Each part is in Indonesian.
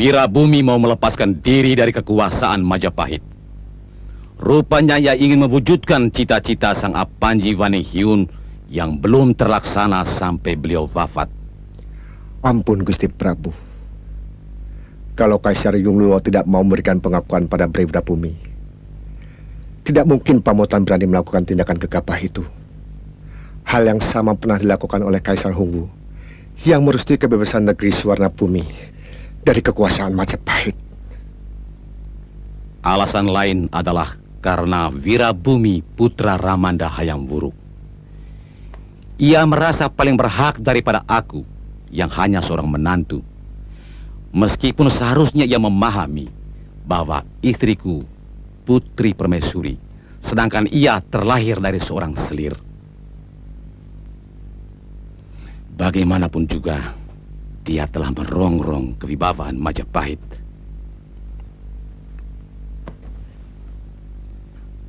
Wirabumi mau melepaskan diri dari kekuasaan Majapahit. Rupanya ia ingin mewujudkan cita-cita sang Apanji Wanehyun yang belum terlaksana sampai beliau wafat. Ampun Gusti Prabu. Kalau Kaisar Yungluo tidak mau memberikan pengakuan pada Wirabumi, tidak mungkin Pamotan berani melakukan tindakan gegabah itu. Hal yang sama pernah dilakukan oleh Kaisar Hongwu yang merestui kebebasan negeri Suwarnabumi dari kekuasaan Majapahit. Alasan lain adalah karena Wirabumi putra Ramanda Hayam Wuruk. Ia merasa paling berhak daripada aku yang hanya seorang menantu. Meskipun seharusnya ia memahami bahwa istriku Putri Permaisuri, sedangkan ia terlahir dari seorang selir. Bagaimanapun juga, dia telah merongrong kewibawaan Majapahit.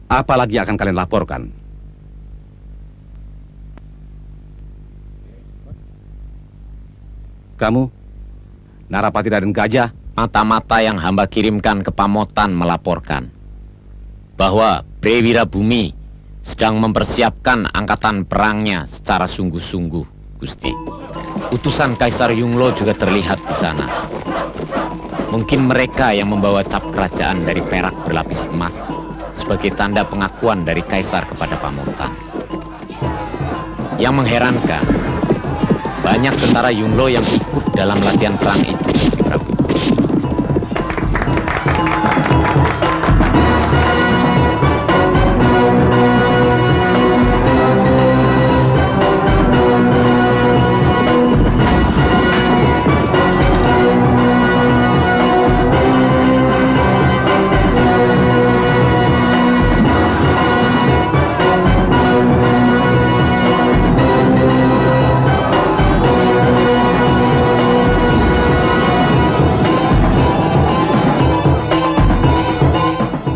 Apa lagi akan kalian laporkan? Kamu, Narapati Raden Gajah? Mata-mata yang hamba kirimkan ke Pamotan melaporkan bahwa Wirabumi sedang mempersiapkan angkatan perangnya secara sungguh-sungguh, Gusti. Utusan Kaisar Yunglo juga terlihat di sana. Mungkin mereka yang membawa cap kerajaan dari perak berlapis emas sebagai tanda pengakuan dari Kaisar kepada Pamotan. Yang mengherankan, banyak tentara Yunglo yang ikut dalam latihan perang itu, Gusti Prabu.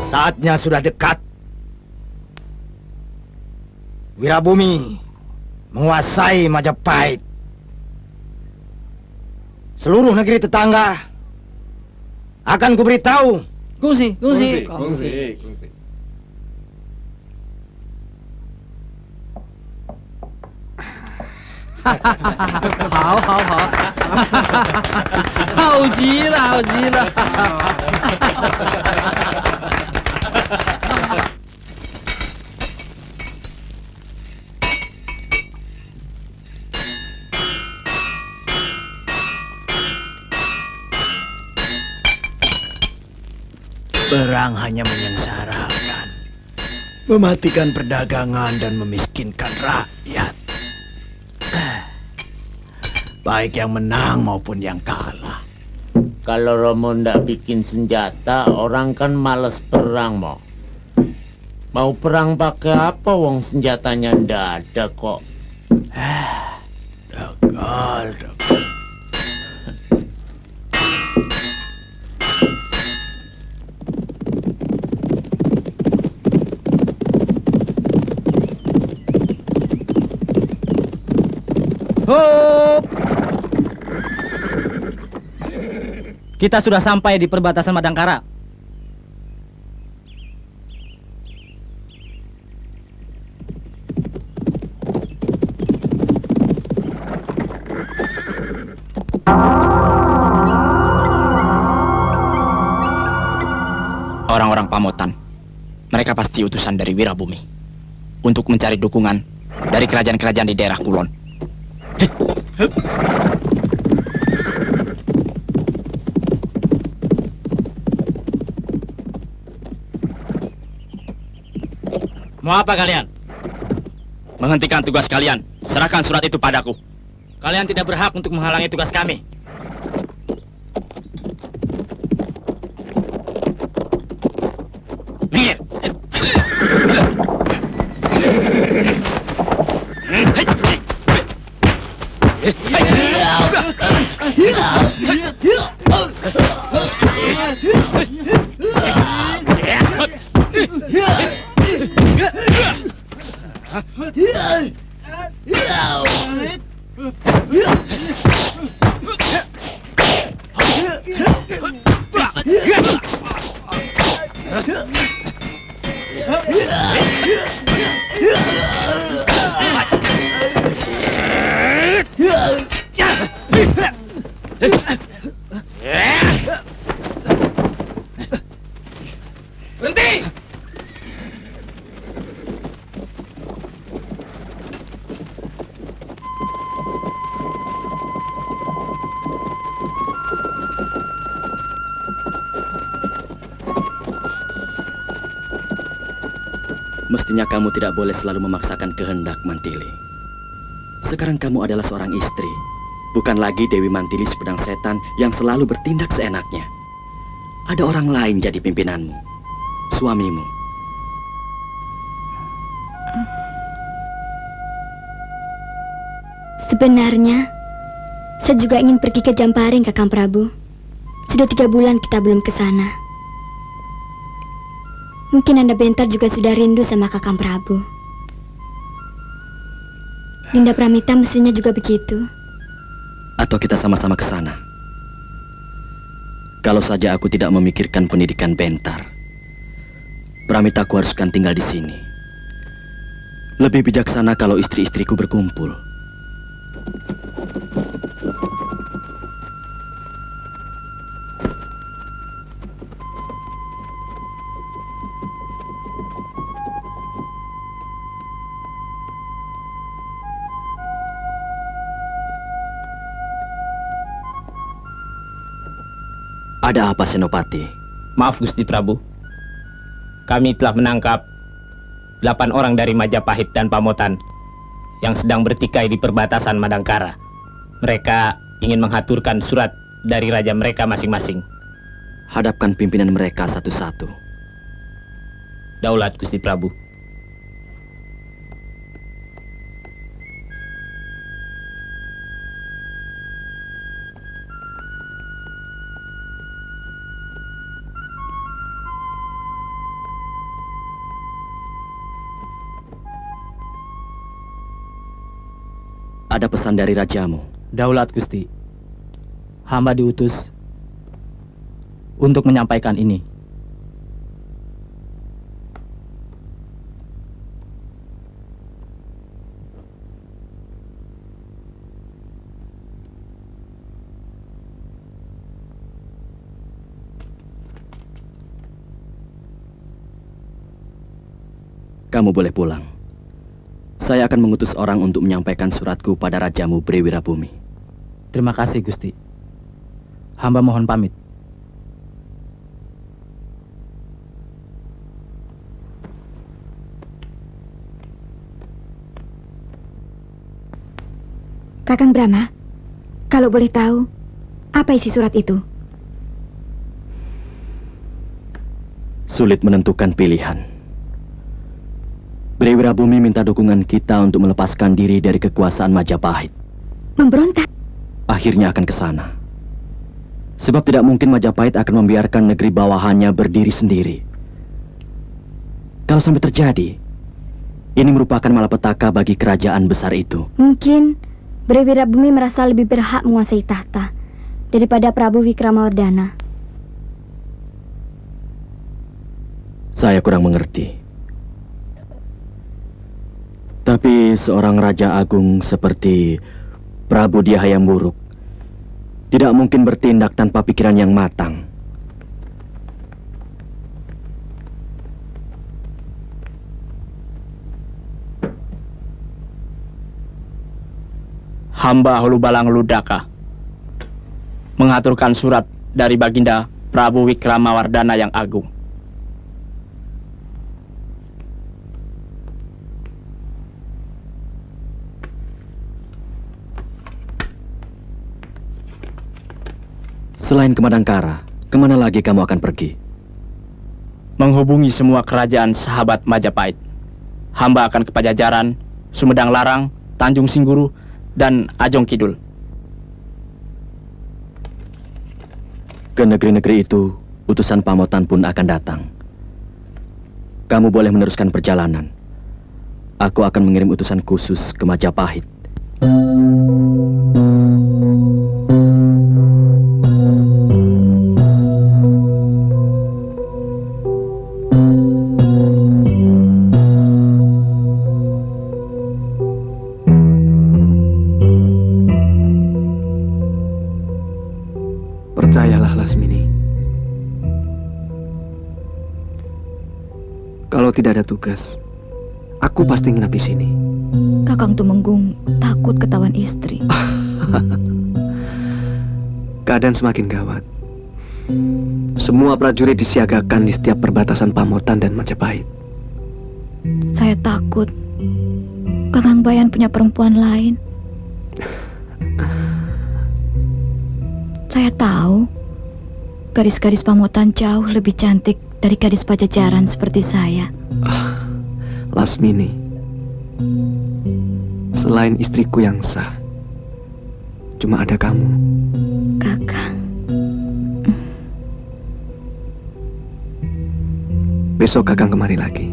Saatnya sudah dekat. Wirabumi menguasai Majapahit. Seluruh negeri tetangga akan kuberitahu. Kungsi. Hao. Hao极了。Perang hanya menyengsarakan, mematikan perdagangan dan memiskinkan rakyat. Baik yang menang maupun yang kalah. Kalau Romo ndak bikin senjata, orang kan males perang, Mo. Mau perang pakai apa, wong senjatanya ndak ada kok. Dagal. Hop! Kita sudah sampai di perbatasan Madangkara. Orang-orang Pamotan, mereka pasti utusan dari Wirabumi untuk mencari dukungan dari kerajaan-kerajaan di daerah Kulon. Mau apa kalian? Menghentikan tugas kalian. Serahkan surat itu padaku. Kalian tidak berhak untuk menghalangi tugas kami. Minggir. Berhenti! Mestinya kamu tidak boleh selalu memaksakan kehendak, Mantili. Sekarang kamu adalah seorang istri, bukan lagi Dewi Mantili si pedang setan yang selalu bertindak seenaknya. Ada orang lain jadi pimpinanmu, suamimu. Sebenarnya, saya juga ingin pergi ke Jamparing, Kakang Prabu. Sudah 3 bulan kita belum ke sana. Mungkin Anda Bentar juga sudah rindu sama Kakang Prabu. Dinda Pramita mestinya juga begitu. Atau kita sama-sama ke sana. Kalau saja aku tidak memikirkan pendidikan Bentar, Pramita aku haruskan tinggal di sini. Lebih bijaksana kalau istri-istriku berkumpul. Ada apa, Senopati? Maaf Gusti Prabu. Kami telah menangkap 8 orang dari Majapahit dan Pamotan yang sedang bertikai di perbatasan Madangkara. Mereka ingin menghaturkan surat dari raja mereka masing-masing. Hadapkan pimpinan mereka satu-satu. Daulat Gusti Prabu. Ada pesan dari rajamu. Daulat Gusti. Hamba diutus untuk menyampaikan ini. Kamu boleh pulang. Saya akan mengutus orang untuk menyampaikan suratku pada rajamu Brewirabumi. Terima kasih Gusti. Hamba mohon pamit. Kakang Brahma, kalau boleh tahu, apa isi surat itu? Sulit menentukan pilihan. Brewirabumi minta dukungan kita untuk melepaskan diri dari kekuasaan Majapahit. Memberontak? Akhirnya akan ke sana. Sebab tidak mungkin Majapahit akan membiarkan negeri bawahannya berdiri sendiri. Kalau sampai terjadi, ini merupakan malapetaka bagi kerajaan besar itu. Mungkin Brewirabumi merasa lebih berhak menguasai tahta daripada Prabu Wikramawardhana. Saya kurang mengerti. Tapi seorang raja agung seperti Prabu Dyah Hayam Wuruk tidak mungkin bertindak tanpa pikiran yang matang. Hamba Hulubalang Ludaka mengaturkan surat dari Baginda Prabu Wikramawardhana yang agung. Selain ke Madangkara, kemana lagi kamu akan pergi? Menghubungi semua kerajaan sahabat Majapahit. Hamba akan ke Pajajaran, Sumedang Larang, Tanjung Singguru, dan Ajong Kidul. Ke negeri-negeri itu, utusan Pamotan pun akan datang. Kamu boleh meneruskan perjalanan. Aku akan mengirim utusan khusus ke Majapahit. ada tugas, aku pasti nginap di sini. Kakang Tumenggung takut ketahuan istri. Keadaan semakin gawat. Semua prajurit disiagakan di setiap perbatasan Pamotan dan Majapahit. Saya takut Kakang Bayan punya perempuan lain. Saya tahu gadis-gadis Pamotan jauh lebih cantik dari gadis Pajajaran seperti saya. Lasmini, selain istriku yang sah, cuma ada kamu. Kakang, Besok Kakang kemari lagi.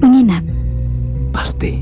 menginap. Pasti.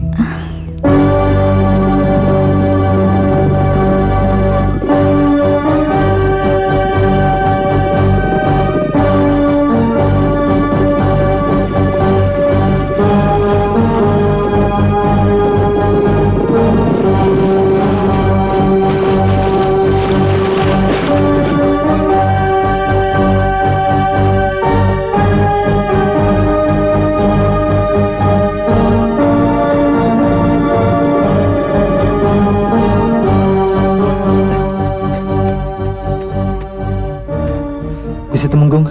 Gusti Tumenggung,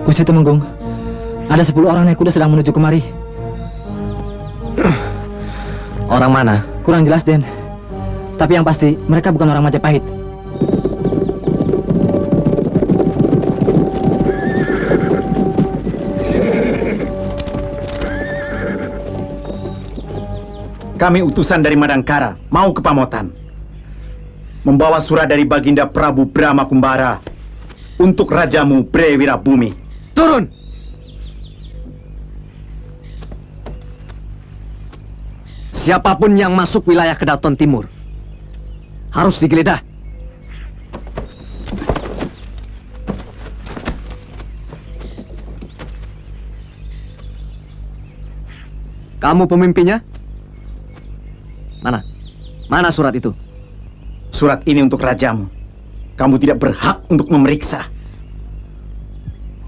Gusti Tumenggung, ada 10 orang naik kuda sedang menuju kemari. Orang mana? Kurang jelas, Den. Tapi yang pasti mereka bukan orang Majapahit. Kami utusan dari Madangkara mau ke Pamotan, membawa surat dari Baginda Prabu Brahma Kumbara untuk rajamu Bre Wirabumi. Turun! Siapapun yang masuk wilayah Kedaton Timur harus digeledah. Kamu pemimpinnya? Mana surat itu? Surat ini untuk rajamu. Kamu tidak berhak untuk memeriksa.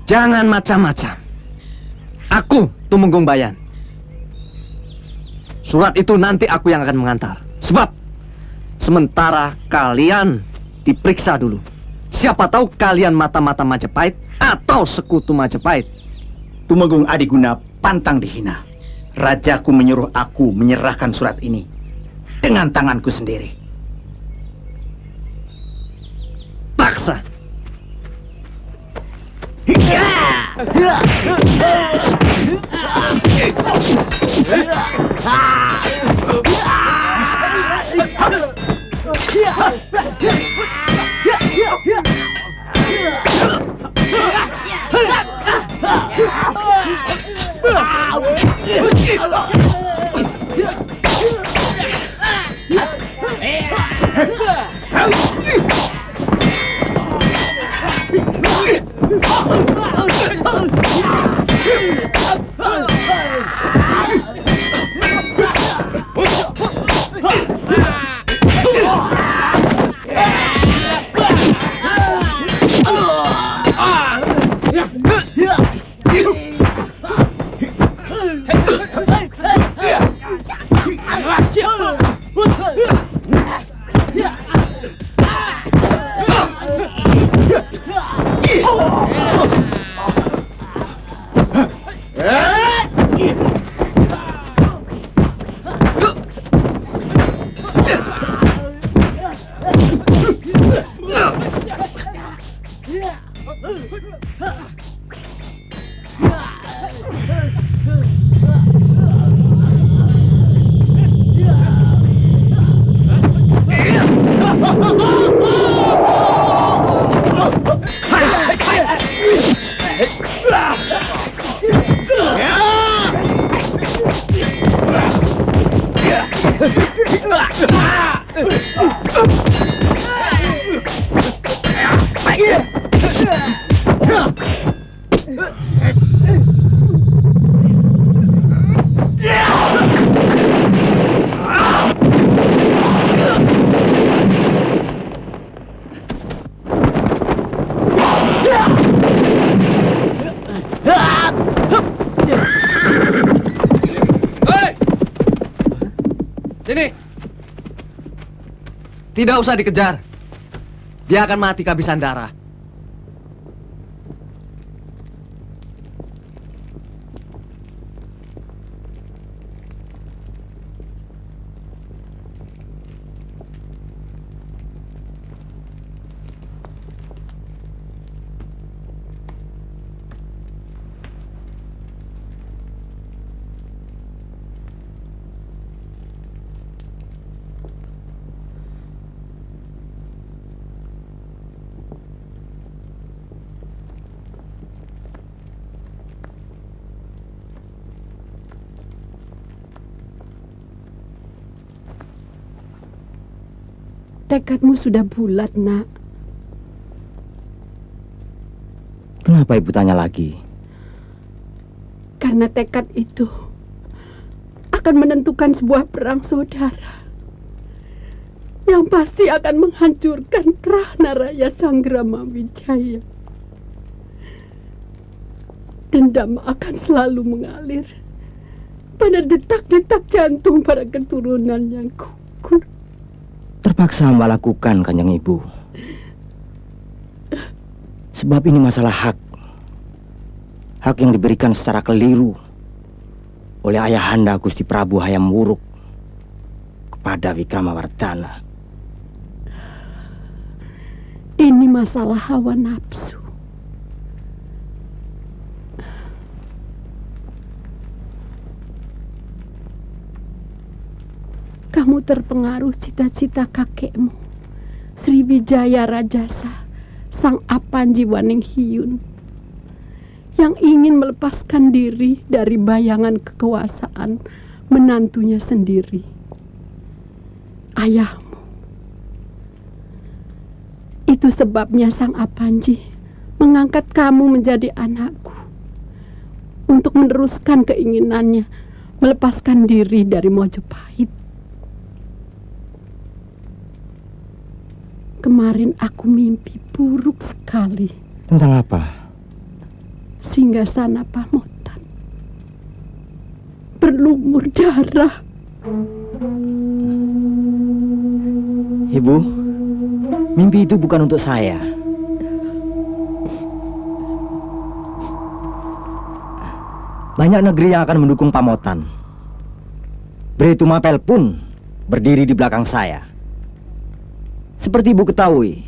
Jangan macam-macam. Aku Tumenggung Bayan. Surat itu nanti aku yang akan mengantar. Sebab sementara kalian diperiksa dulu. Siapa tahu kalian mata-mata Majapahit atau sekutu Majapahit. Tumenggung Adiguna pantang dihina. Rajaku menyuruh aku menyerahkan surat ini dengan tanganku sendiri. Paksa. Sini. Tidak usah dikejar. Dia akan mati kehabisan darah. Tekadmu sudah bulat, Nak. Kenapa ibu tanya lagi? Karena tekad itu akan menentukan sebuah perang saudara yang pasti akan menghancurkan Prahna Raya Sanggrama Wijaya. Dendam akan selalu mengalir pada detak-detak jantung para keturunan yang gugur. Terpaksa hamba lakukan, Kanjeng Ibu. Sebab ini masalah hak. Hak yang diberikan secara keliru oleh ayahanda Gusti Prabu Hayam Wuruk kepada Wikramawardhana. Ini masalah hawa nafsu. Kamu terpengaruh cita-cita kakekmu, Sriwijaya Rajasa, Sang Apanji Waninghiyun, yang ingin melepaskan diri dari bayangan kekuasaan menantunya sendiri, ayahmu. Itu sebabnya Sang Apanji mengangkat kamu menjadi anakku untuk meneruskan keinginannya melepaskan diri dari Mojopahit. Kemarin aku mimpi buruk sekali. Tentang apa? Singgasana Pamotan berlumur darah. Ibu, mimpi itu bukan untuk saya. Banyak negeri yang akan mendukung Pamotan. Breitu Mapel pun berdiri di belakang saya. Seperti ibu ketahui,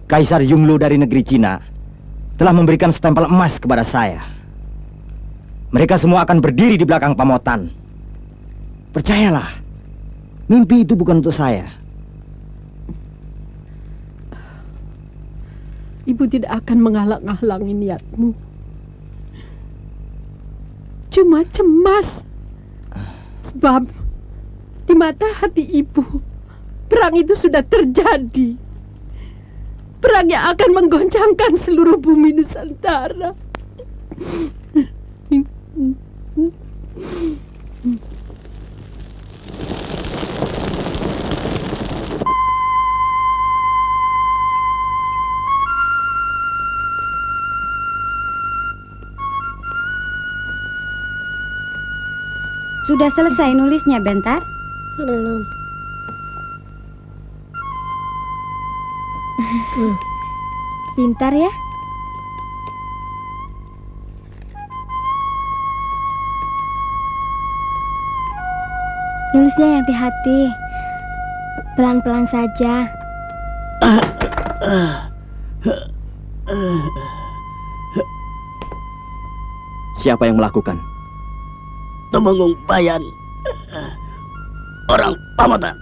Kaisar Yunglu dari negeri Cina telah memberikan stempel emas kepada saya. Mereka semua akan berdiri di belakang Pamotan. Percayalah, mimpi itu bukan untuk saya. Ibu tidak akan menghalang-halangi niatmu. Cuma cemas. Sebab di mata hati ibu, perang itu sudah terjadi. Perang yang akan menggoncangkan seluruh bumi Nusantara. Sudah selesai nulisnya, Bentar? Belum. Pintar ya? Nulisnya yang hati-hati. Pelan-pelan saja. Siapa yang melakukan? Temenggung Bayan, orang Pamotan.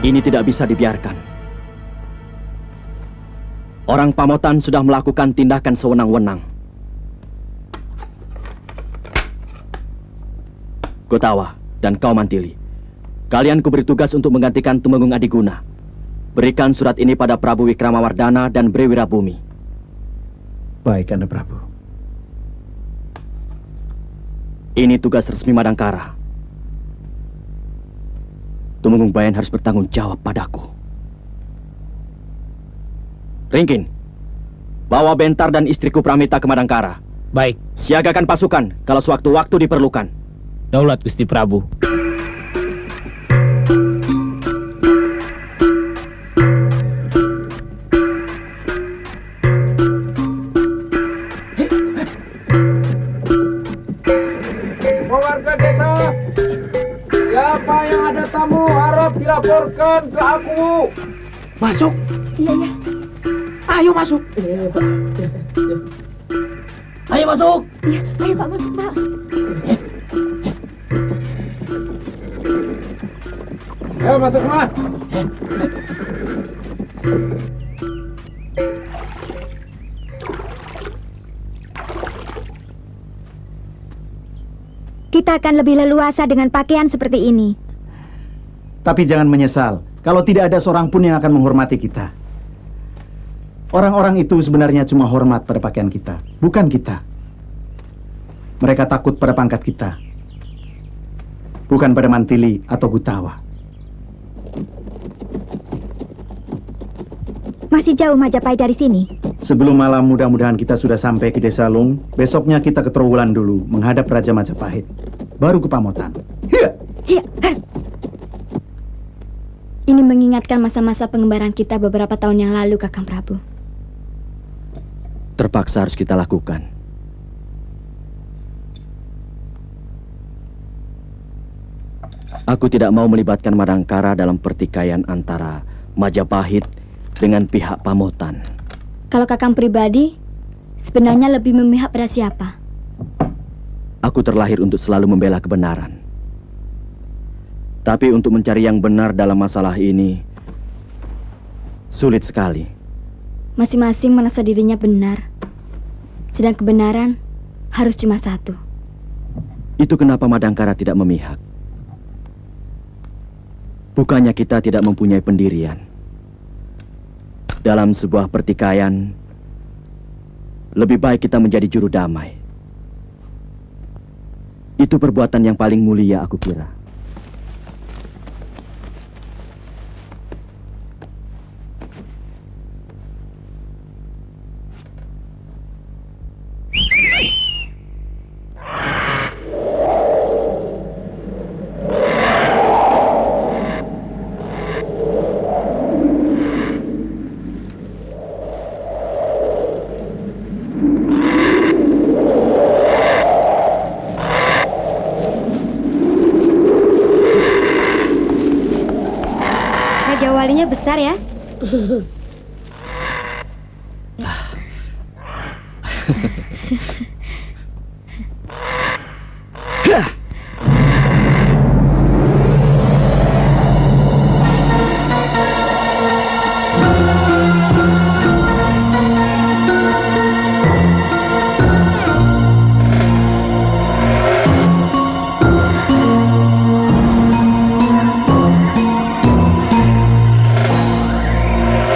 Ini tidak bisa dibiarkan. Orang Pamotan sudah melakukan tindakan sewenang-wenang. Gotawa dan kau Mantili, kalian kuberi tugas untuk menggantikan Tumenggung Adiguna. Berikan surat ini pada Prabu Wikramawardhana dan Bre Wirabumi. Baik, Anda Prabu. Ini tugas resmi Madangkara. Tumenggung Bayan harus bertanggung jawab padaku. Ringkin, bawa Bentar dan istriku Pramita ke Madangkara. Baik, Siagakan pasukan kalau sewaktu-waktu diperlukan. daulat Gusti Prabu. Warga desa, siapa yang ada tamu harap dilaporkan ke aku. Masuk. Iya, iya. Ayo masuk. Ayo masuk. Iya, ayo Pak masuk, Pak. Ayo masuk semua. Kita akan lebih leluasa dengan pakaian seperti ini. Tapi jangan menyesal kalau tidak ada seorang pun yang akan menghormati kita. Orang-orang itu sebenarnya cuma hormat pada pakaian kita, bukan kita. Mereka takut pada pangkat kita, bukan pada mantili atau gutawa. Masih jauh Majapahit dari sini. Sebelum malam mudah-mudahan kita sudah sampai ke Desa Lung. Besoknya kita ke Trowulan dulu menghadap Raja Majapahit, baru ke Pamotan. Hiya! Iya. Ini mengingatkan masa-masa pengembaraan kita beberapa tahun yang lalu, Kakang Prabu. Terpaksa harus kita lakukan. Aku tidak mau melibatkan Madangkara dalam pertikaian antara Majapahit dengan pihak Pamotan. Kalau Kakang pribadi, sebenarnya lebih memihak pada siapa? Aku terlahir untuk selalu membela kebenaran. Tapi untuk mencari yang benar dalam masalah ini sulit sekali. Masing-masing merasa dirinya benar. Sedang kebenaran harus cuma satu. Itu kenapa Madangkara tidak memihak. Bukannya kita tidak mempunyai pendirian. Dalam sebuah pertikaian, lebih baik kita menjadi juru damai. Itu perbuatan yang paling mulia, aku kira. Raja walinya besar ya?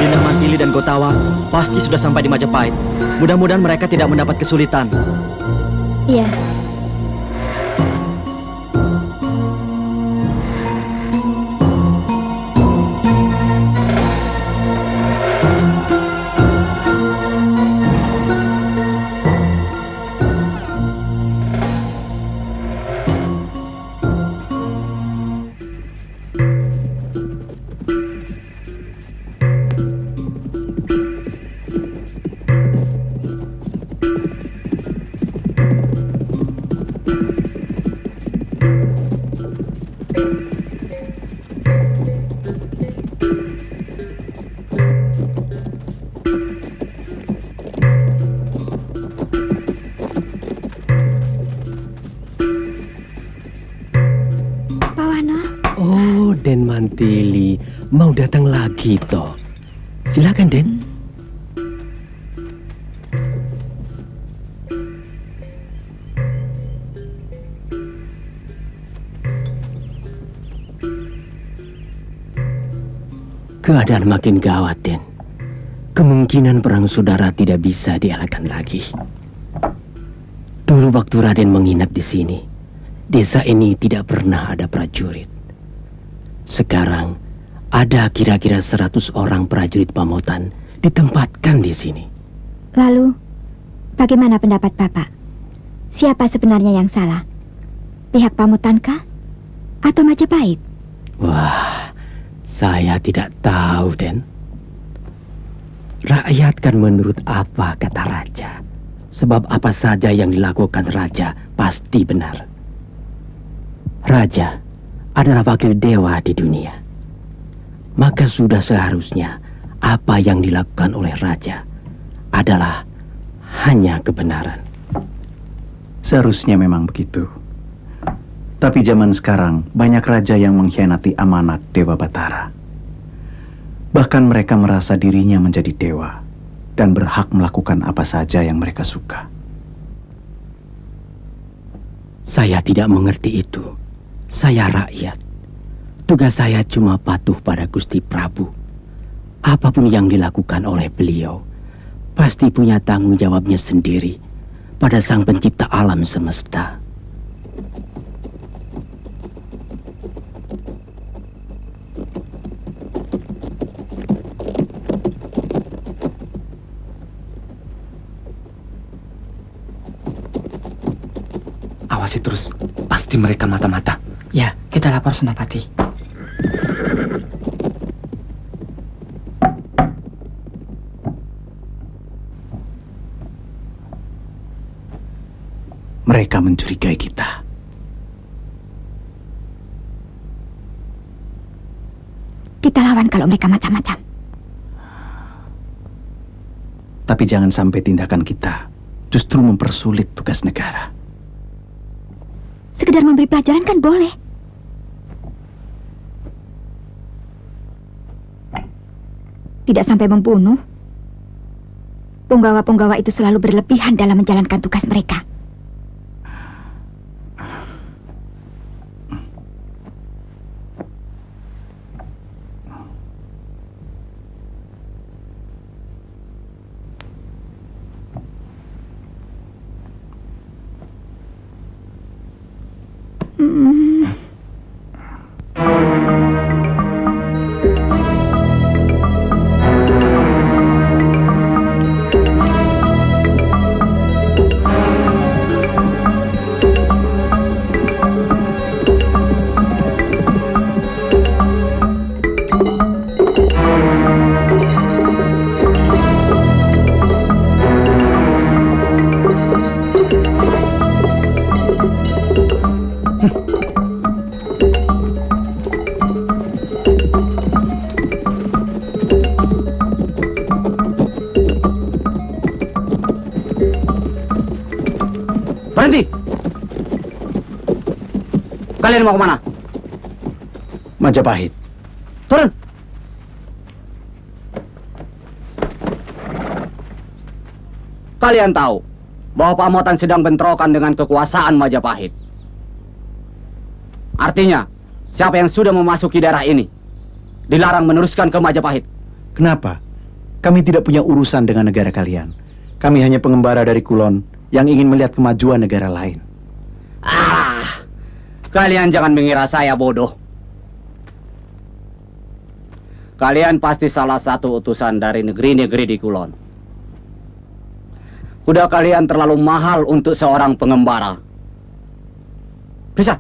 Dinda Mantili dan Gotawa pasti sudah sampai di Majapahit. Mudah-mudahan mereka tidak mendapat kesulitan. Iya. Oh, Den Mantili mau datang lagi toh. Silakan, Den. Keadaan makin gawat, Den. Kemungkinan perang saudara tidak bisa dielakkan lagi. Dulu waktu Raden menginap di sini, desa ini tidak pernah ada prajurit. Sekarang ada kira-kira 100 orang prajurit Pamotan ditempatkan di sini. Lalu, bagaimana pendapat Bapak? Siapa sebenarnya yang salah? Pihak Pamotankah? Atau Majapahit? Wah, saya tidak tahu, Den. Rakyat kan menurut apa kata raja. Sebab apa saja yang dilakukan raja pasti benar. Raja adalah wakil dewa di dunia. Maka sudah seharusnya apa yang dilakukan oleh raja adalah hanya kebenaran. Seharusnya memang begitu. Tapi zaman sekarang banyak raja yang mengkhianati amanat Dewa Batara. Bahkan mereka merasa dirinya menjadi dewa dan berhak melakukan apa saja yang mereka suka. Saya tidak mengerti itu. Saya rakyat. Tugas saya cuma patuh pada Gusti Prabu. Apapun yang dilakukan oleh beliau, pasti punya tanggung jawabnya sendiri pada Sang Pencipta alam semesta. Awasi terus, pasti mereka mata-mata. Ya, kita lapor Senapati. Mereka mencurigai kita. Kita lawan kalau mereka macam-macam. Tapi jangan sampai tindakan kita justru mempersulit tugas negara. Sekedar memberi pelajaran kan boleh. Tidak sampai membunuh. Punggawa-punggawa itu selalu berlebihan dalam menjalankan tugas mereka. Berhenti! Kalian mau kemana? Majapahit. Turun! Kalian tahu bahwa Pamotan sedang bentrokan dengan kekuasaan Majapahit. Artinya, siapa yang sudah memasuki daerah ini dilarang meneruskan ke Majapahit. Kenapa? Kami tidak punya urusan dengan negara kalian. Kami hanya pengembara dari Kulon yang ingin melihat kemajuan negara lain. Kalian jangan mengira saya bodoh. Kalian pasti salah satu utusan dari negeri-negeri di Kulon. Kuda kalian terlalu mahal untuk seorang pengembara. Bisa?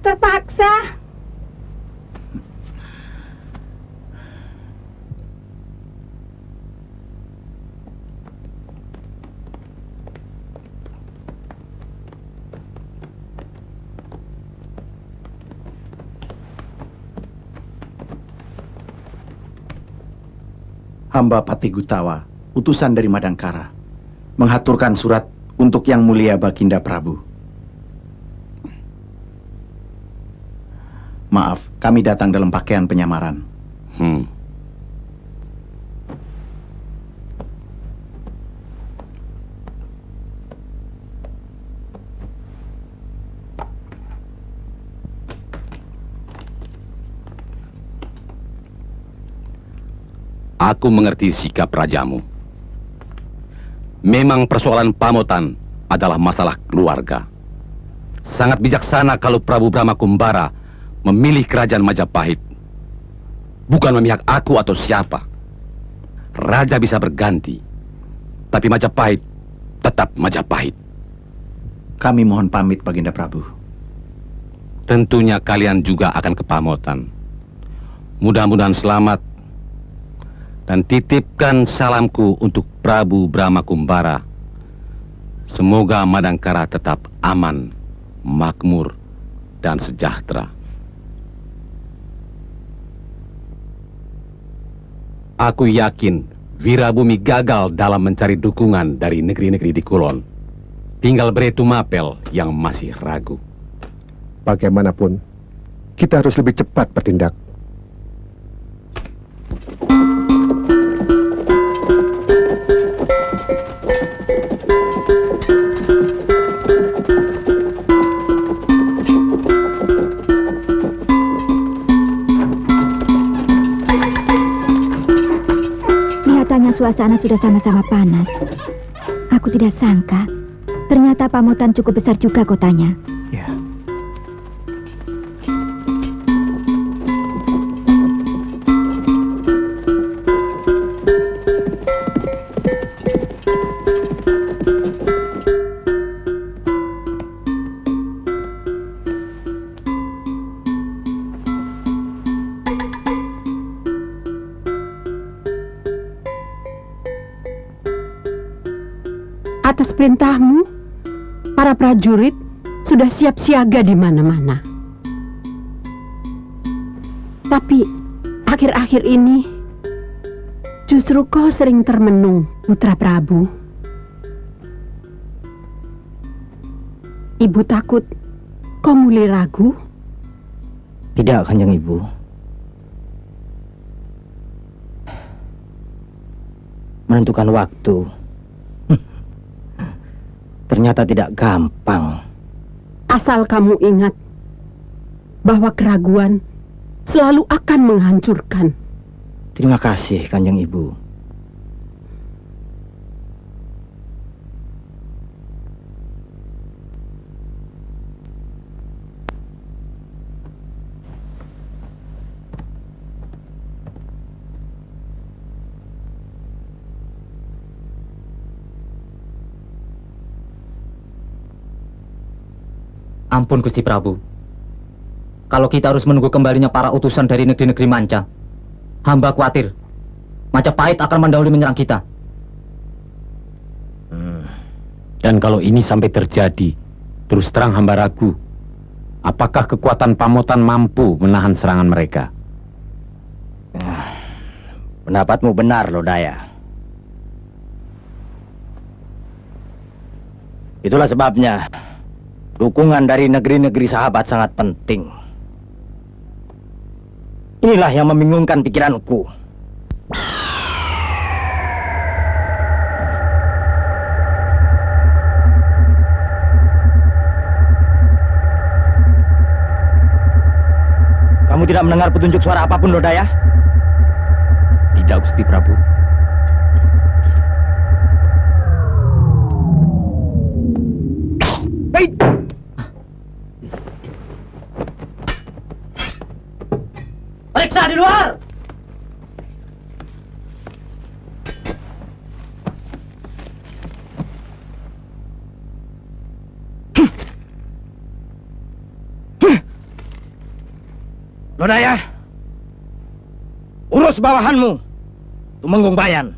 Terpaksa. Hamba Patih Gutawa, utusan dari Madangkara, menghaturkan surat untuk Yang Mulia Baginda Prabu. Maaf, kami datang dalam pakaian penyamaran. Aku mengerti sikap rajamu. Memang persoalan Pamotan adalah masalah keluarga. Sangat bijaksana kalau Prabu Brahma Kumbara memilih kerajaan Majapahit. Bukan memihak aku atau siapa. Raja bisa berganti, tapi Majapahit tetap Majapahit. Kami mohon pamit, Baginda Prabu. Tentunya kalian juga akan ke Pamotan. Mudah-mudahan selamat. Dan titipkan salamku untuk Prabu Brahma Kumbara. Semoga Madangkara tetap aman, makmur, dan sejahtera. Aku yakin Wirabumi gagal dalam mencari dukungan dari negeri-negeri di Kulon. Tinggal Bretu Mapel yang masih ragu. Bagaimanapun, kita harus lebih cepat bertindak. Suasana sudah sama-sama panas. Aku tidak sangka, ternyata Pamotan cukup besar juga kotanya. Ya. Atas perintahmu, para prajurit sudah siap siaga di mana-mana. Tapi akhir-akhir ini justru kau sering termenung, Putra Prabu. Ibu takut kau mulai ragu. Tidak, Kanjeng Ibu. Menentukan waktu ternyata tidak gampang. Asal kamu ingat bahwa keraguan selalu akan menghancurkan. Terima kasih, Kanjeng Ibu. Ampun Gusti Prabu. Kalau kita harus menunggu kembalinya para utusan dari negeri-negeri manca, hamba khawatir Majapahit akan mendahului menyerang kita. Dan kalau ini sampai terjadi, terus terang hamba ragu, apakah kekuatan Pamotan mampu menahan serangan mereka? Pendapatmu benar, Lodaya. Itulah sebabnya dukungan dari negeri-negeri sahabat sangat penting. Inilah yang membingungkan pikiranku. Kamu tidak mendengar petunjuk suara apapun, Lodaya? Tidak, Gusti Prabu. Hei! Periksa di luar! Lodaya, urus bawahanmu, Tumenggung Bayan.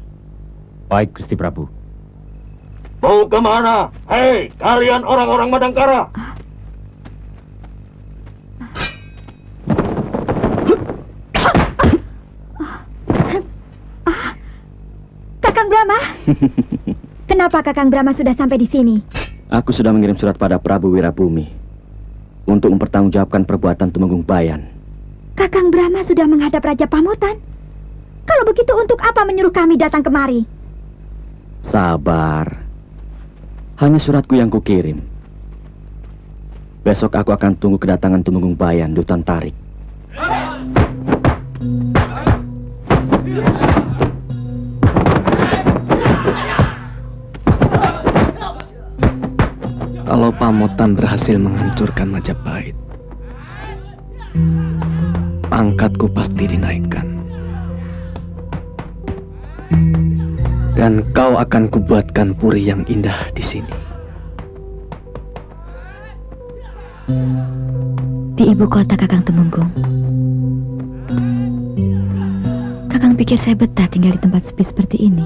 Baik, Gusti Prabu. Mau kemana? Hei, kalian orang-orang Madangkara! Kakang Brahma. Kenapa Kakang Brahma sudah sampai di sini? Aku sudah mengirim surat pada Prabu Wirabumi untuk mempertanggungjawabkan perbuatan Tumenggung Bayan. Kakang Brahma sudah menghadap Raja Pamotan. Kalau begitu untuk apa menyuruh kami datang kemari? Sabar. Hanya suratku yang kukirim. Besok aku akan tunggu kedatangan Tumenggung Bayan di hutan Tarik. Kalau Pamotan berhasil menghancurkan Majapahit, pangkatku pasti dinaikkan. Dan kau akan kubuatkan puri yang indah di sini. Di ibu kota, Kakang Tumenggung. Kakang pikir saya betah tinggal di tempat sepi seperti ini?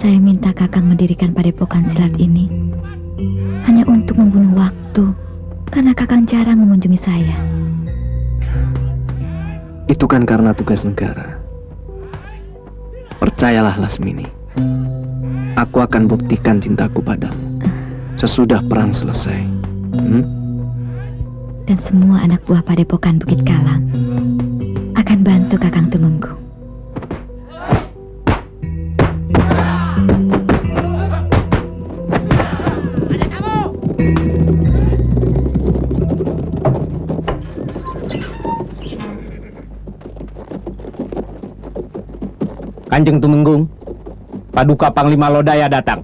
Saya minta Kakang mendirikan padepokan silat ini hanya untuk membunuh waktu, karena Kakang jarang mengunjungi saya. Itu kan karena tugas negara. Percayalah, Lasmini. Aku akan buktikan cintaku padamu sesudah perang selesai. Dan semua anak buah padepokan Bukit Kalam akan bantu Kakang Tumenggung. Kanjeng Tumenggung, Paduka Panglima Lodaya datang.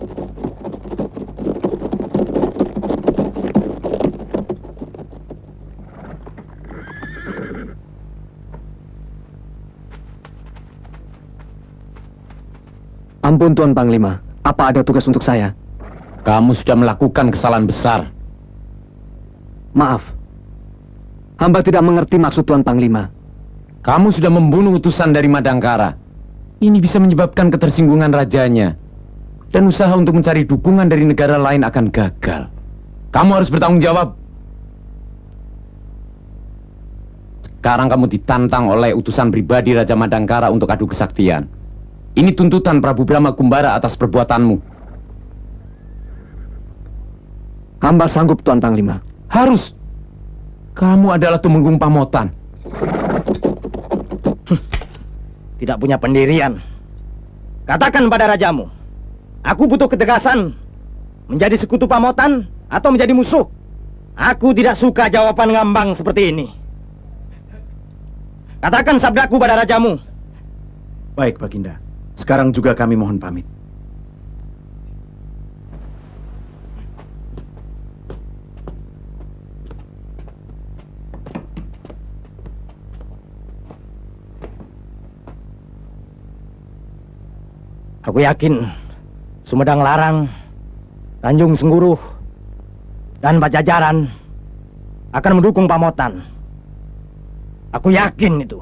Ampun Tuan Panglima, apa ada tugas untuk saya? Kamu sudah melakukan kesalahan besar. Maaf, hamba tidak mengerti maksud Tuan Panglima. Kamu sudah membunuh utusan dari Madangkara. Ini bisa menyebabkan ketersinggungan rajanya. Dan usaha untuk mencari dukungan dari negara lain akan gagal. Kamu harus bertanggung jawab. Sekarang kamu ditantang oleh utusan pribadi Raja Madangkara untuk adu kesaktian. Ini tuntutan Prabu Brahma Kumbara atas perbuatanmu. Hamba sanggup Tuan Panglima. Harus. Kamu adalah Tumenggung Pamotan. Tidak punya pendirian. Katakan pada rajamu, aku butuh ketegasan. Menjadi sekutu Pamotan atau menjadi musuh? Aku tidak suka jawaban ngambang seperti ini. Katakan sabdaku pada rajamu. Baik, Baginda. Sekarang juga kami mohon pamit. Aku yakin Sumedang Larang, Tanjung Sengguruh, dan Pajajaran akan mendukung Pamotan. Aku yakin itu.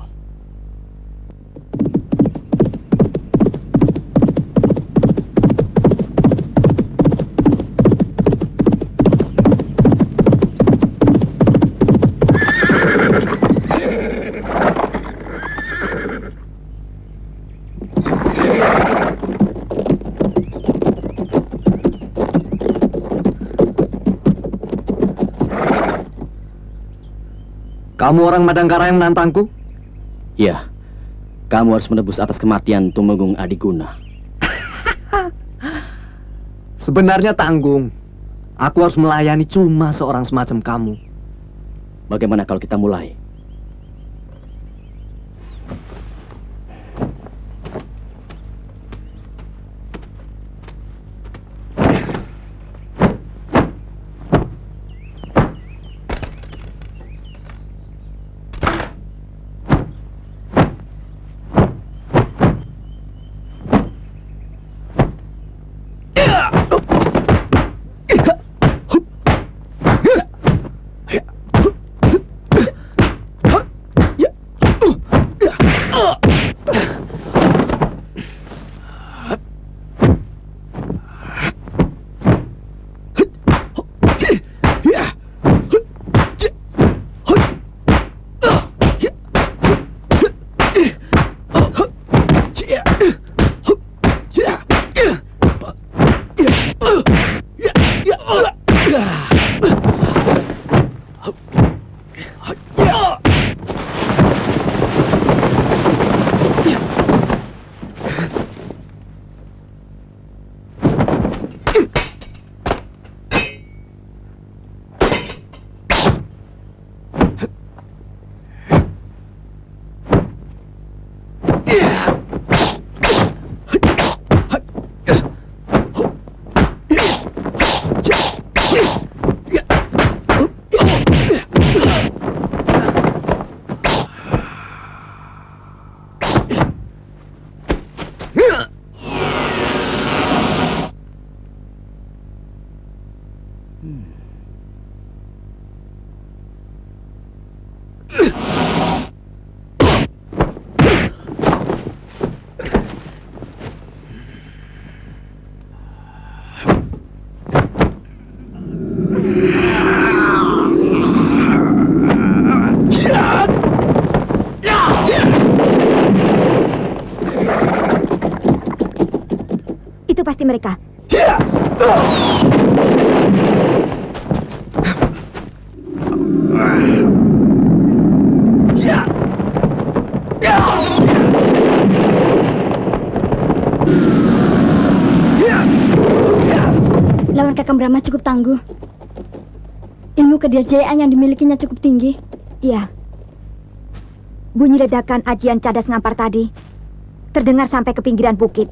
Kamu orang Madangkara yang menantangku? Iya, kamu harus menebus atas kematian Tumenggung Adiguna. Sebenarnya tanggung. Aku harus melayani cuma seorang semacam kamu. Bagaimana kalau kita mulai? Itu pasti mereka. Lawan Kakang Brahma cukup tangguh. Ilmu kedirjayaan yang dimilikinya cukup tinggi. Iya. Bunyi ledakan ajian cadas ngampar tadi terdengar sampai ke pinggiran bukit.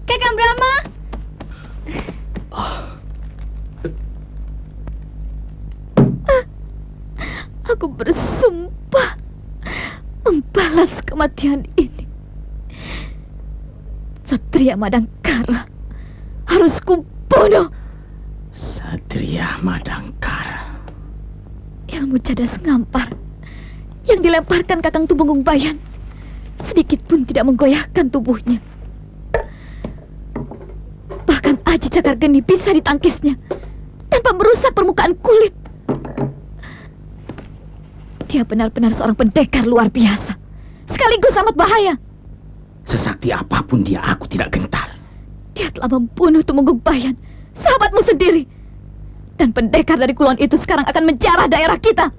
Kakang Brahma! Aku bersumpah membalas kematian ini. Satria Madangkara harus kubunuh. Satria Madangkara. Ilmu cadas ngampar yang dilemparkan Kakang Tumenggung Bayan sedikit pun tidak menggoyahkan tubuhnya. Bahkan aji cakar geni bisa ditangkisnya tanpa merusak permukaan kulit. Dia benar-benar seorang pendekar luar biasa, sekaligus amat bahaya. Sesakti apapun dia, aku tidak gentar. Dia telah membunuh Tumenggung Bayan, sahabatmu sendiri. Dan pendekar dari kulon itu sekarang akan menjarah daerah kita.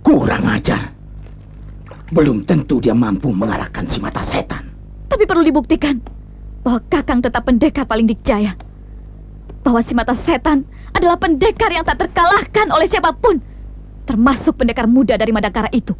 Kurang ajar. Belum tentu dia mampu mengalahkan si mata setan. Tapi perlu dibuktikan. bahwa Kakang tetap pendekar paling dikjaya. Bahwa si mata setan adalah pendekar yang tak terkalahkan oleh siapapun, termasuk pendekar muda dari Madangkara itu.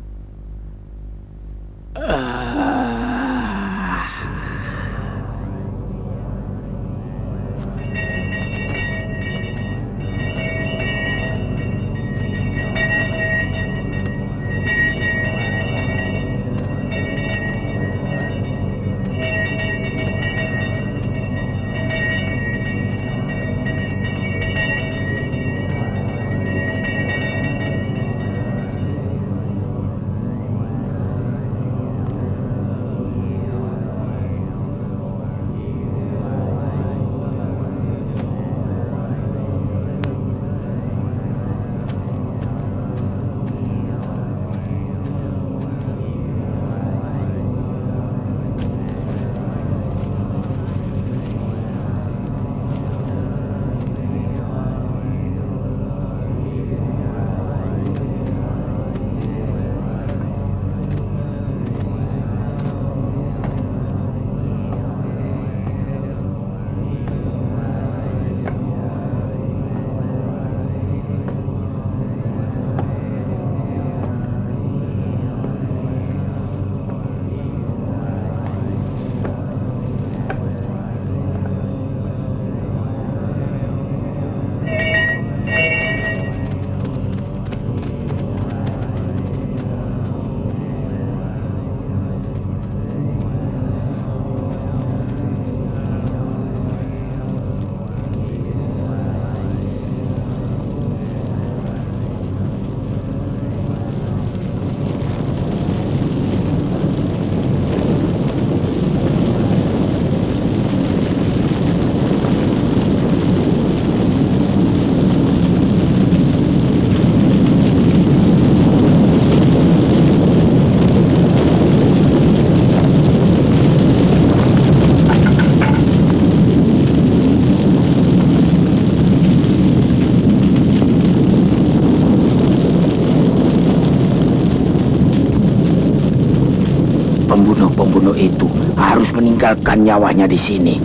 Pembunuh-pembunuh itu harus meninggalkan nyawanya di sini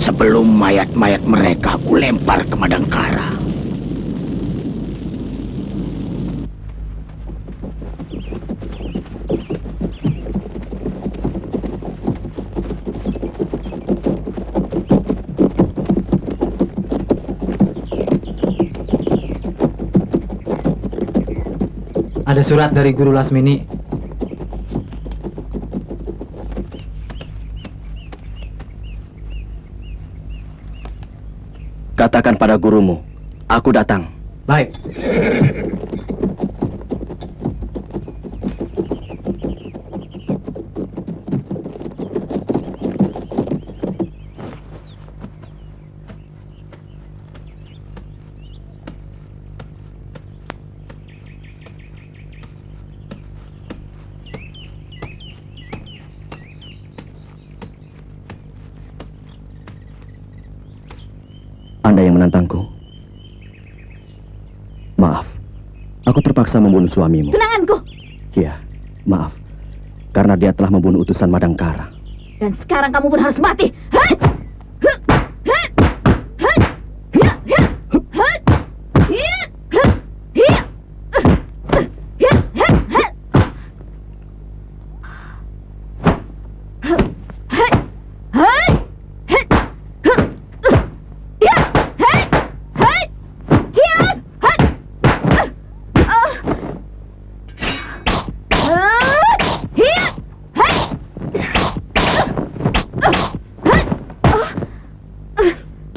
sebelum mayat-mayat mereka aku lempar ke Madangkara. Ada surat dari Guru Lasmini. Katakan pada gurumu, aku datang. Baik. Anda yang menantangku. Maaf, aku terpaksa membunuh suamimu. Tunanganku. Iya, maaf. Karena dia telah membunuh utusan Madangkara. Dan sekarang kamu pun harus mati.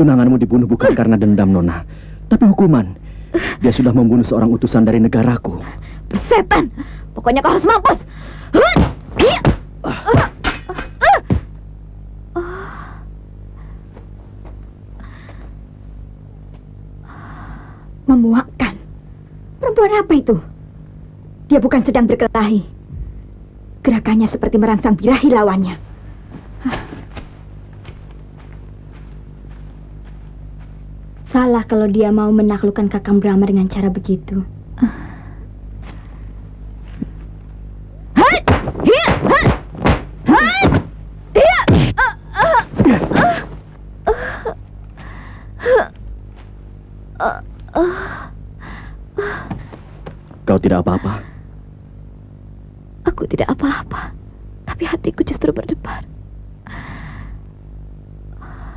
Tunanganmu dibunuh bukan karena dendam, Nona, tapi hukuman. Dia sudah membunuh seorang utusan dari negaraku. Persetan. Pokoknya kau harus mampus. Memuakkan. Perempuan apa itu? Dia bukan sedang berkelahi. Gerakannya seperti merangsang birahi lawannya. Salah kalau dia mau menaklukkan Kakang Brahma dengan cara begitu. tidak apa-apa? Aku tidak apa-apa, tapi hatiku justru berdebar.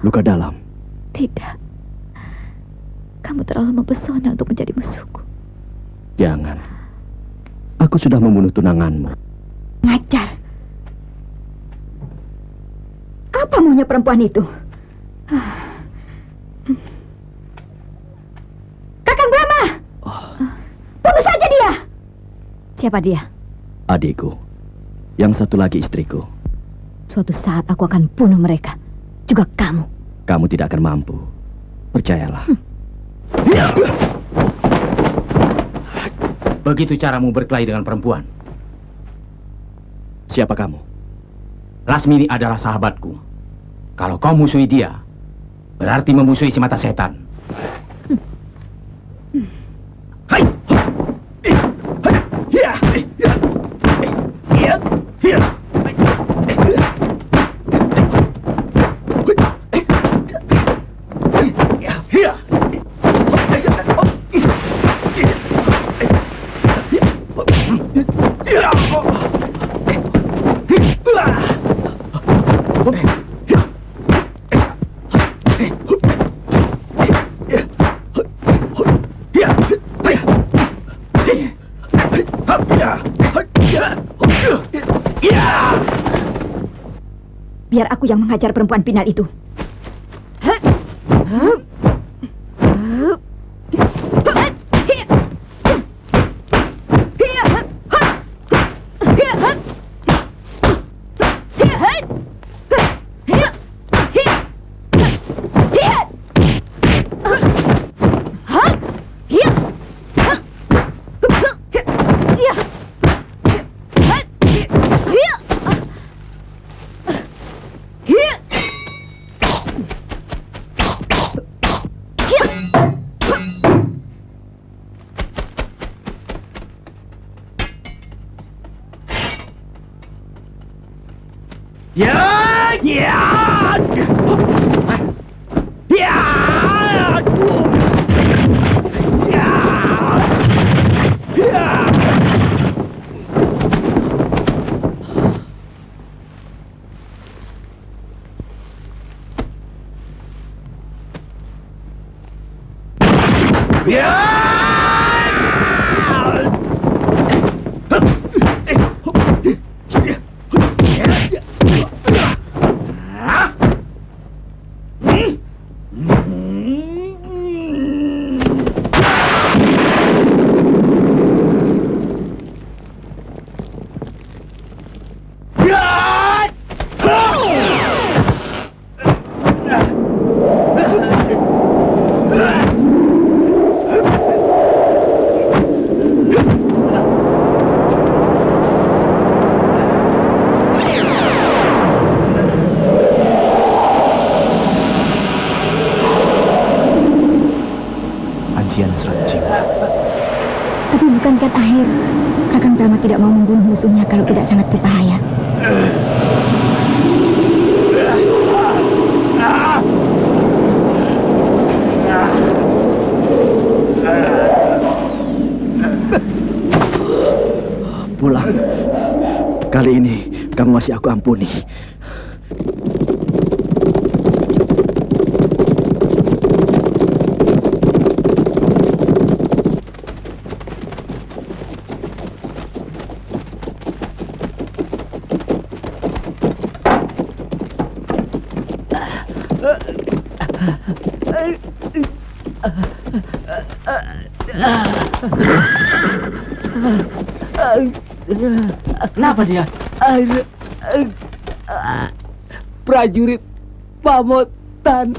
Luka dalam? Tidak. Kamu terlalu mempesona untuk menjadi musuhku. Jangan. Aku sudah membunuh tunanganmu. Ngajar. Apa maunya perempuan itu? Kakang Brahma! Bunuh saja dia! Siapa dia? Adikku. Yang satu lagi istriku. Suatu saat aku akan bunuh mereka. Juga kamu. Kamu tidak akan mampu. Percayalah. Begitu caramu berkelahi dengan perempuan. Siapa kamu? Lasmini adalah sahabatku. Kalau kau musuhi dia, berarti memusuhi si mata setan. Biar aku yang menghajar perempuan pinal itu. Tapi bukankah akhir Kakang Brahma tidak mau membunuh musuhnya kalau tidak sangat berbahaya? Pulang. Kali ini kamu masih aku ampuni. Kenapa dia? Prajurit Pamotan.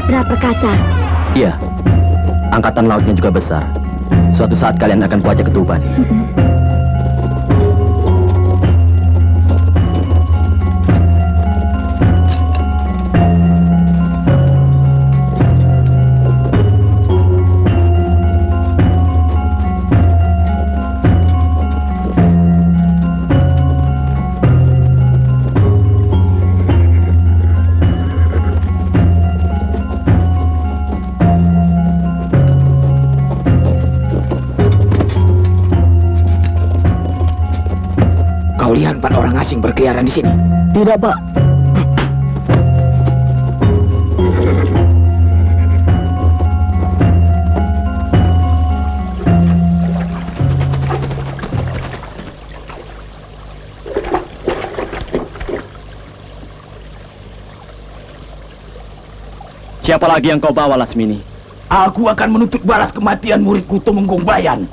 benar perkasa. Iya, angkatan lautnya juga besar. Suatu saat kalian akan kuajak ke Tuban. Kau lihat 4 orang asing berkeliaran di sini? Tidak, Pak. Siapa lagi yang kau bawa, Lasmini? Aku akan menuntut balas kematian muridku Tumenggung Bayan.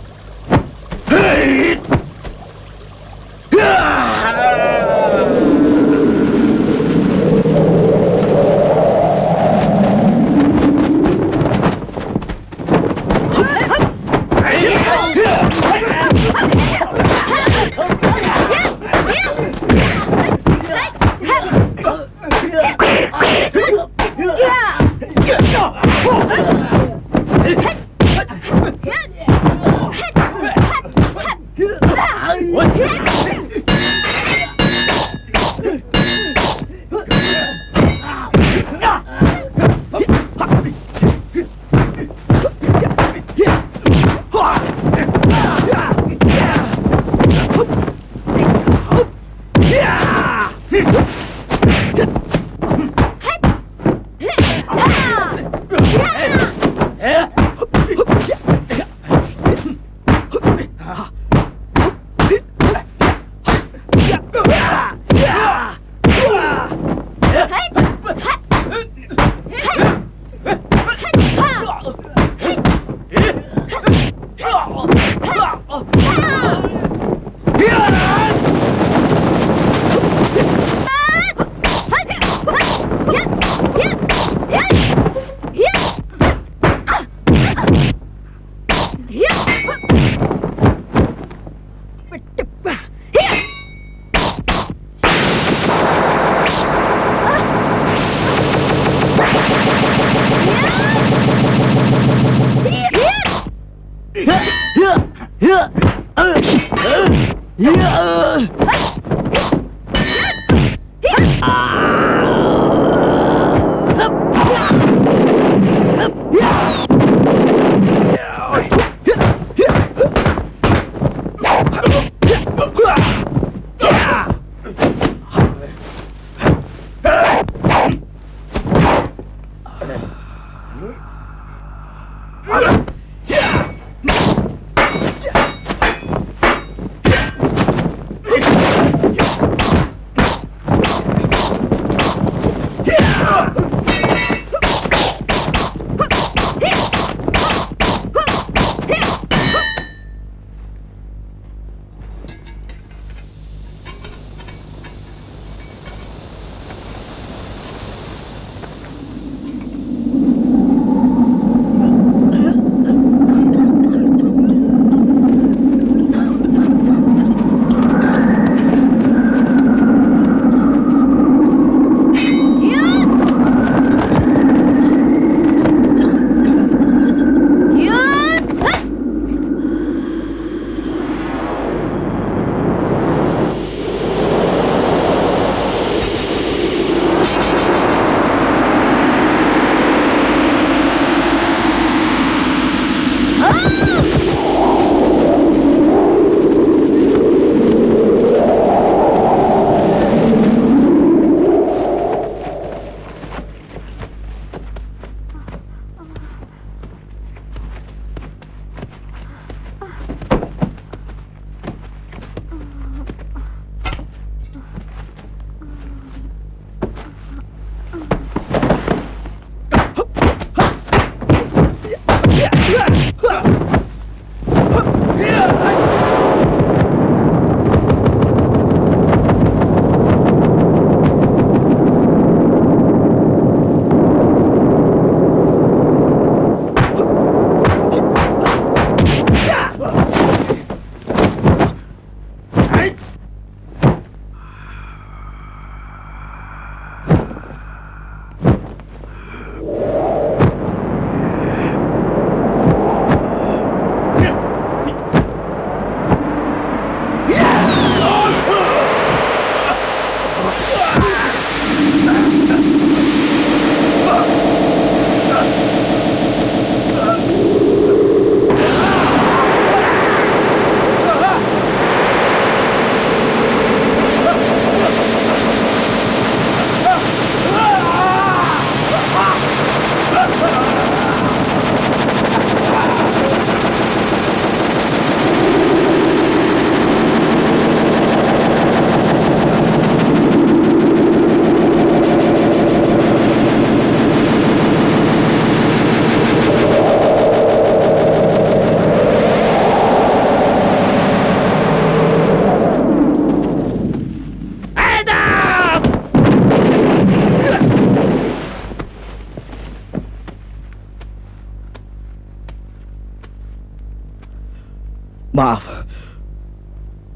Maaf.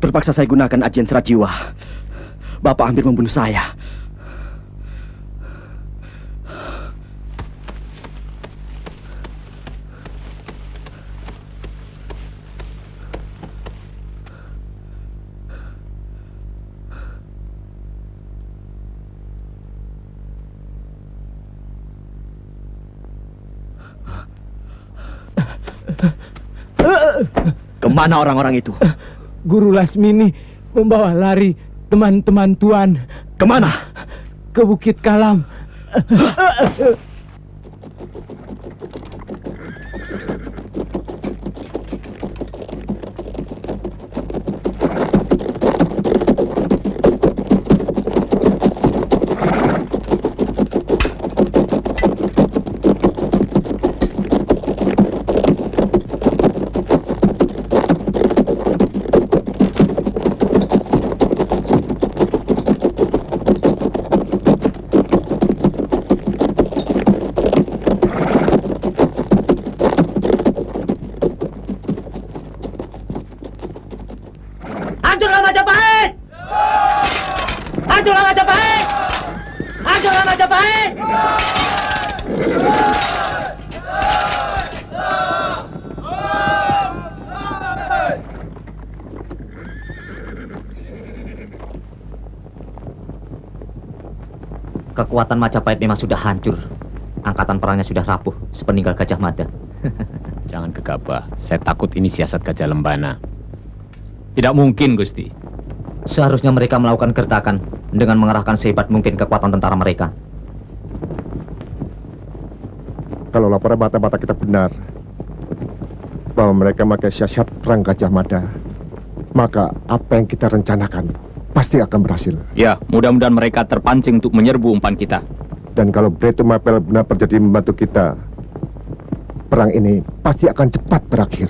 Terpaksa saya gunakan ajian serat jiwa. Bapak hampir membunuh saya. Kemana orang-orang itu? Guru Lasmini membawa lari teman-teman Tuan Kemana? ke Bukit Kalam. Hancurlah Majapahit! Hancurlah Majapahit! Hancurlah Majapahit! Kekuatan Majapahit memang sudah hancur. Angkatan perangnya sudah rapuh sepeninggal Gajah Mada. Jangan gegabah. Saya takut ini siasat Gajah Lembana. Tidak mungkin, Gusti. Seharusnya mereka melakukan gertakan dengan mengerahkan sehebat mungkin kekuatan tentara mereka. Kalau laporan mata-mata kita benar bahwa mereka memakai siasat perang Gajah Mada, maka apa yang kita rencanakan pasti akan berhasil. Ya, mudah-mudahan mereka terpancing untuk menyerbu umpan kita. Dan kalau Bretu Mapel benar-benar jadi membantu kita, perang ini pasti akan cepat berakhir.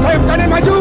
Sayap kanan maju!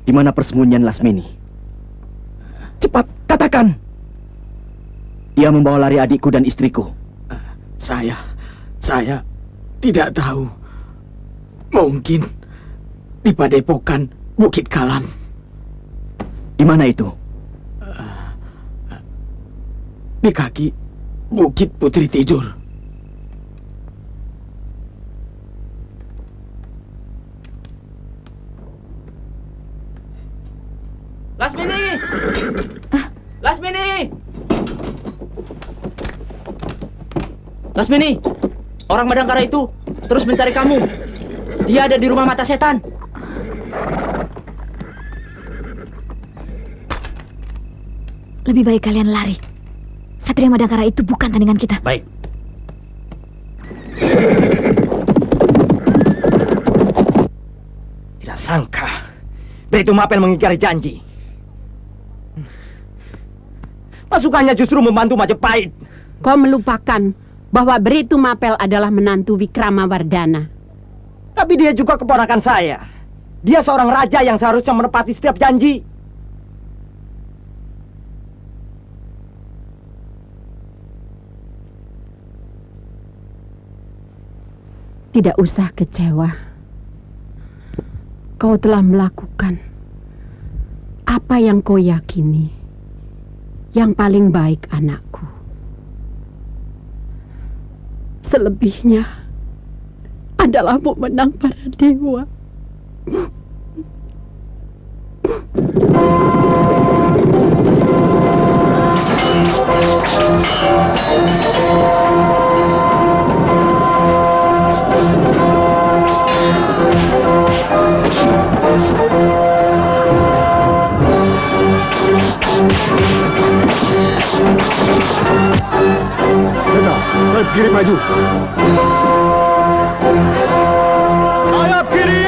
Di mana persembunyian Lasmini? Cepat, katakan. Dia membawa lari adikku dan istriku. Saya tidak tahu. Mungkin di padepokan Bukit Kalam. Di mana itu? Di kaki Bukit Putri Tidur. Lasmini! Lasmini! Lasmini! Orang Madangkara itu terus mencari kamu. Dia ada di rumah mata setan. Lebih baik kalian lari. Satria Madangkara itu bukan tandingan kita. Baik. Tidak sangka Beritu Mapel mengingkari janji. Pasukannya justru membantu Majapahit. Kau melupakan bahwa Beritu Mapel adalah menantu Wikramawardhana. Tapi dia juga keponakan saya. Dia seorang raja yang seharusnya menepati setiap janji. Tidak usah kecewa. Kau telah melakukan apa yang kau yakini yang paling baik, anakku. Selebihnya adalah menang para dewa. Sena, saya kiri maju. Sayap kiri!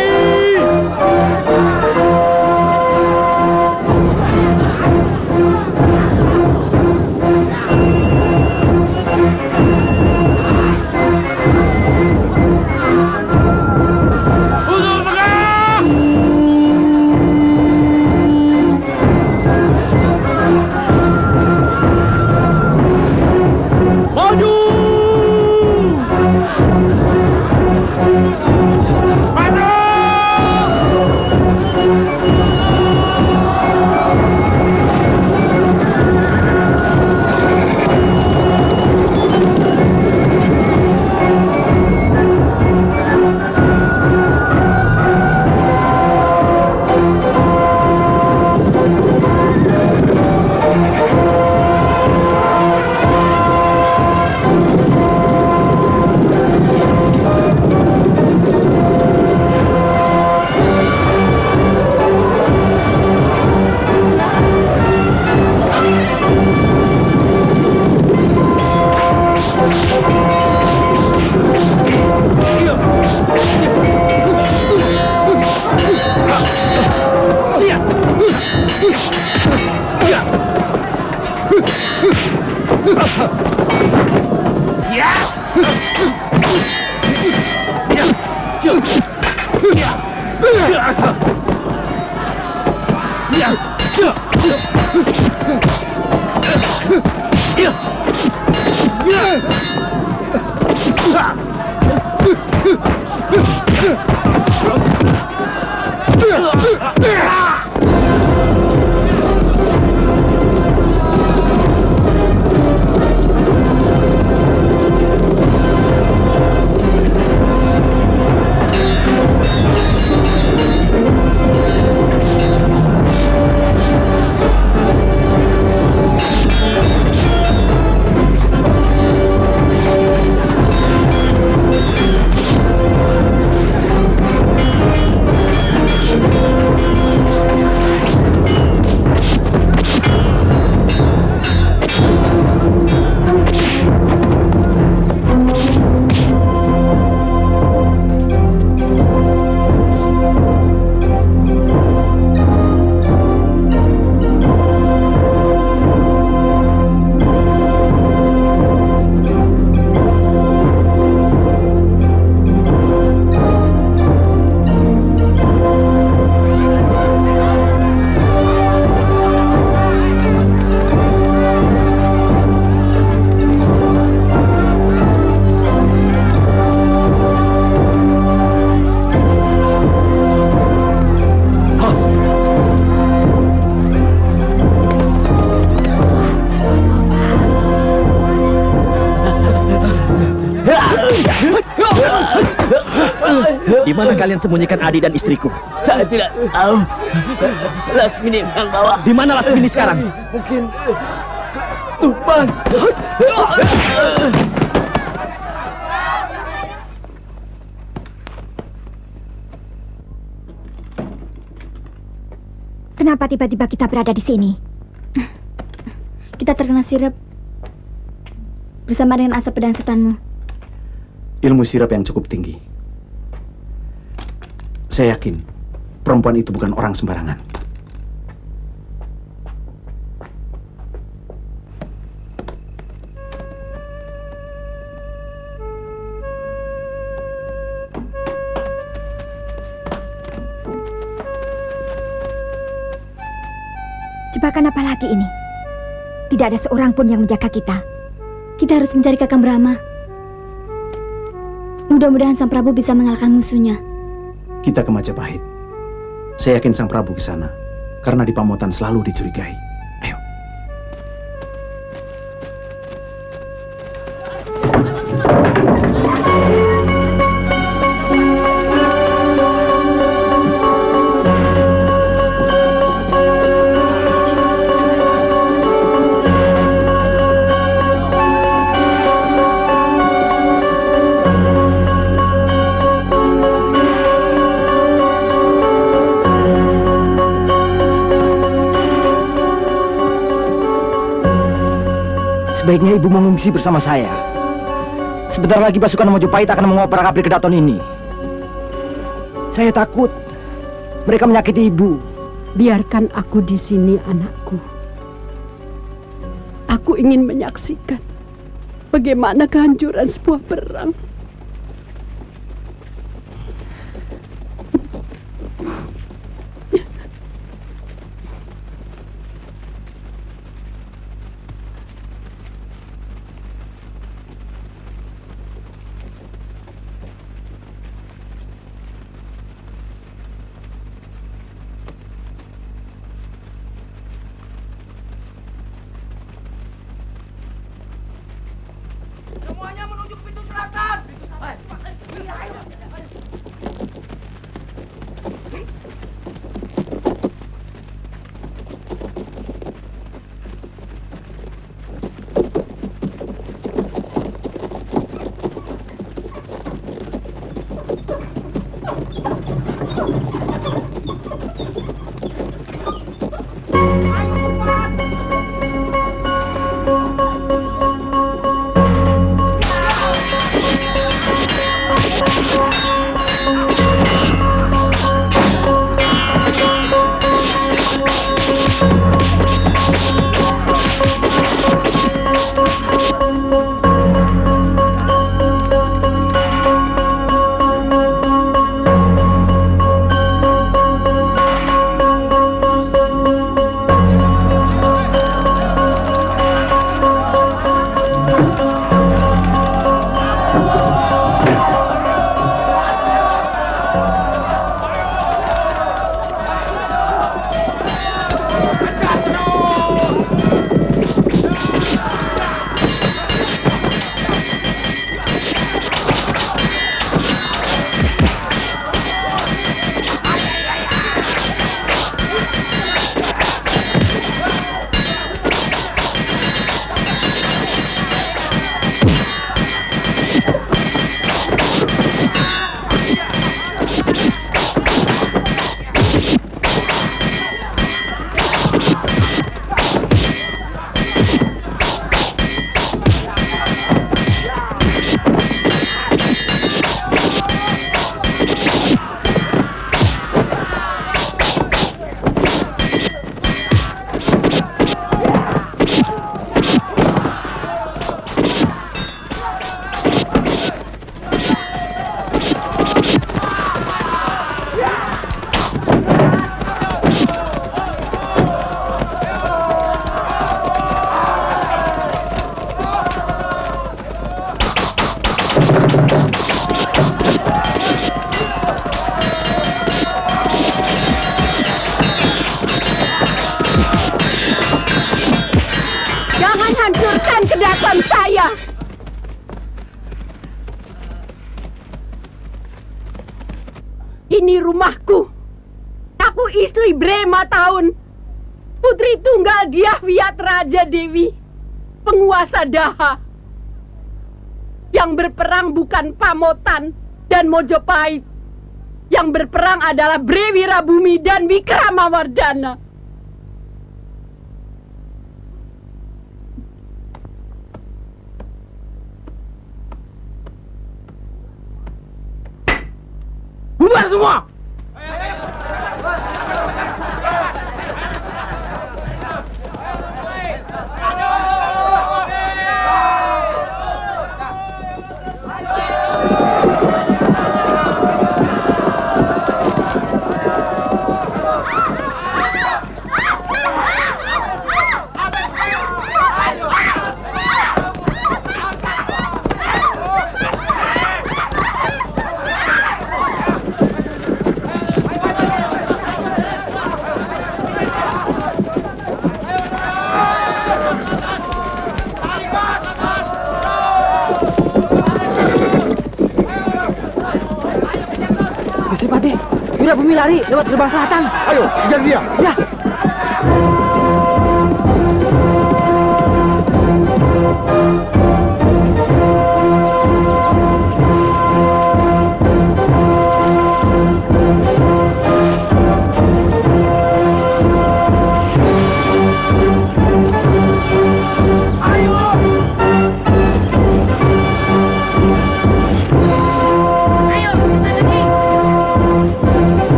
Di mana kalian sembunyikan Adi dan istriku? Saya tidak tahu. Lasmini yang bawa. Di mana Lasmini sekarang? Mungkin tumpang. Kenapa tiba-tiba kita berada di sini? Kita terkena sirap bersama dengan asap pedang setanmu. Ilmu sirap yang cukup tinggi. Saya yakin perempuan itu bukan orang sembarangan. Jebakan apa lagi ini? Tidak ada seorang pun yang menjaga kita. Kita harus mencari Kakang Brahma. Mudah-mudahan Sang Prabu bisa mengalahkan musuhnya. Kita ke Majapahit. Saya yakin Sang Prabu ke sana karena di Pamotan selalu dicurigai. Ayo. Sebaiknya ibu mengungsi bersama saya. Sebentar lagi pasukan Majapahit akan mengoper kapal Kedaton ini. Saya takut mereka menyakiti ibu. Biarkan aku di sini, anakku. Aku ingin menyaksikan bagaimana kehancuran sebuah perang. Semuanya menuju ke pintu selatan. Ini rumahku. Aku istri Brema tahun. Putri tunggal Diahwiat Raja Dewi. Penguasa Daha. Yang berperang bukan Pamotan dan Mojopahit. Yang berperang adalah Bre Wirabumi dan Wikramawardhana. Bubar semua! Gusti Patih, Wirabumi lari lewat gerbang selatan. Ayo, kejar dia. Ya.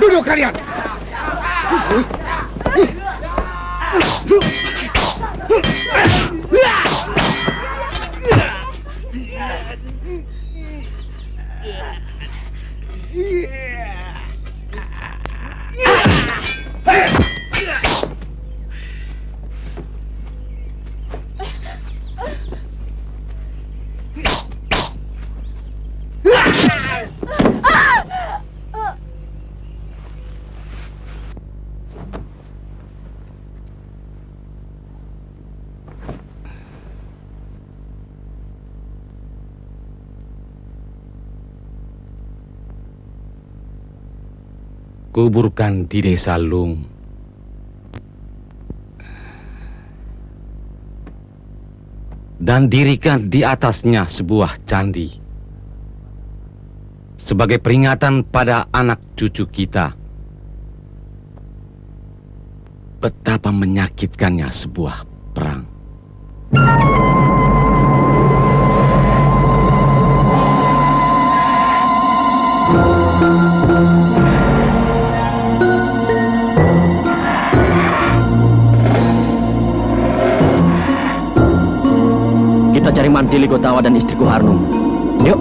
Duduk kalian. Kuburkan di desa Lung. Dan dirikan di atasnya sebuah candi. Sebagai peringatan pada anak cucu kita. Betapa menyakitkannya sebuah perang. Kita cari Mantili Gotawa dan istriku Harnum. Yuk.